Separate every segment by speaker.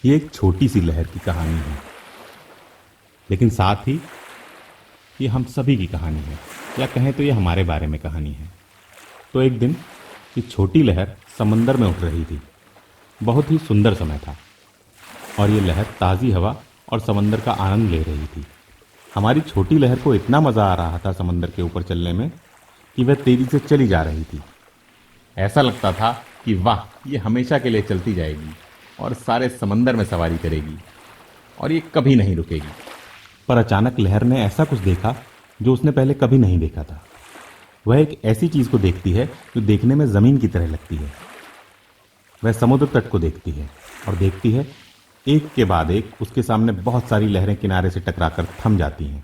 Speaker 1: ये एक छोटी सी लहर की कहानी है, लेकिन साथ ही ये हम सभी की कहानी है, या कहें तो ये हमारे बारे में कहानी है। तो एक दिन ये छोटी लहर समंदर में उठ रही थी। बहुत ही सुंदर समय था और ये लहर ताज़ी हवा और समंदर का आनंद ले रही थी। हमारी छोटी लहर को इतना मज़ा आ रहा था समंदर के ऊपर चलने में कि वह तेज़ी से चली जा रही थी। ऐसा लगता था कि वाह, ये हमेशा के लिए चलती जाएगी और सारे समंदर में सवारी करेगी और ये कभी नहीं रुकेगी। पर अचानक लहर ने ऐसा कुछ देखा जो उसने पहले कभी नहीं देखा था। वह एक ऐसी चीज़ को देखती है जो देखने में ज़मीन की तरह लगती है। वह समुद्र तट को देखती है और देखती है एक के बाद एक उसके सामने बहुत सारी लहरें किनारे से टकराकर थम जाती हैं।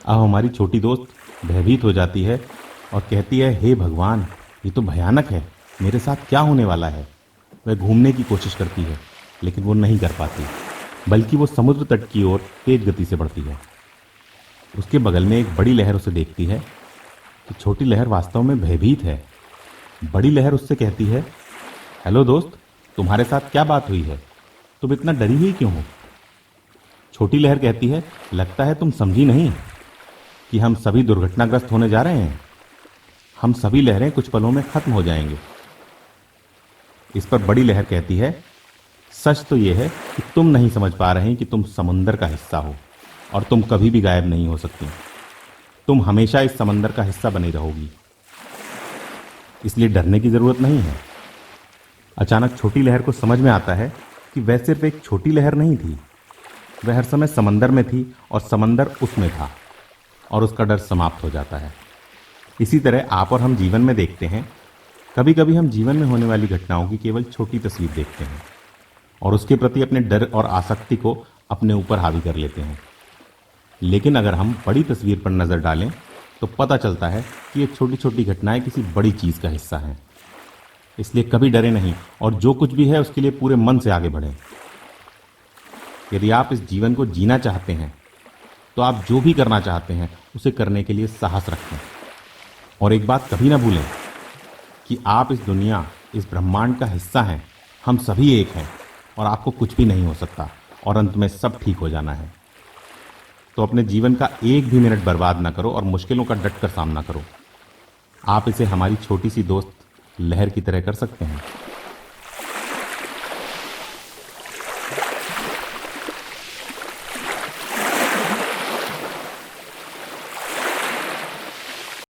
Speaker 1: अब हमारी छोटी दोस्त भयभीत हो जाती है और कहती है, हे भगवान, ये तो भयानक है, मेरे साथ क्या होने वाला है। वह घूमने की कोशिश करती है लेकिन वो नहीं कर पाती, बल्कि वो समुद्र तट की ओर तेज गति से बढ़ती है। उसके बगल में एक बड़ी लहर उसे देखती है कि छोटी लहर वास्तव में भयभीत है। बड़ी लहर उससे कहती है, हेलो दोस्त, तुम्हारे साथ क्या बात हुई है, तुम इतना डरी हुई क्यों हो। छोटी लहर कहती है, लगता है तुम समझी नहीं कि हम सभी दुर्घटनाग्रस्त होने जा रहे हैं। हम सभी लहरें कुछ पलों में खत्म हो जाएंगे। इस पर बड़ी लहर कहती है, सच तो यह है कि तुम नहीं समझ पा रहे कि तुम समंदर का हिस्सा हो और तुम कभी भी गायब नहीं हो सकती। तुम हमेशा इस समंदर का हिस्सा बनी रहोगी, इसलिए डरने की जरूरत नहीं है। अचानक छोटी लहर को समझ में आता है कि वह सिर्फ एक छोटी लहर नहीं थी, वह हर समय समंदर में थी और समंदर उसमें था, और उसका डर समाप्त हो जाता है। इसी तरह आप और हम जीवन में देखते हैं, कभी कभी हम जीवन में होने वाली घटनाओं की केवल छोटी तस्वीर देखते हैं और उसके प्रति अपने डर और आसक्ति को अपने ऊपर हावी कर लेते हैं। लेकिन अगर हम बड़ी तस्वीर पर नज़र डालें तो पता चलता है कि ये छोटी छोटी घटनाएं किसी बड़ी चीज़ का हिस्सा हैं। इसलिए कभी डरे नहीं और जो कुछ भी है उसके लिए पूरे मन से आगे बढ़ें। यदि आप इस जीवन को जीना चाहते हैं तो आप जो भी करना चाहते हैं उसे करने के लिए साहस रखें। और एक बात कभी ना भूलें कि आप इस दुनिया, इस ब्रह्मांड का हिस्सा हैं। हम सभी एक हैं और आपको कुछ भी नहीं हो सकता और अंत में सब ठीक हो जाना है। तो अपने जीवन का एक भी मिनट बर्बाद ना करो और मुश्किलों का डटकर सामना करो। आप इसे हमारी छोटी सी दोस्त लहर की तरह कर सकते हैं।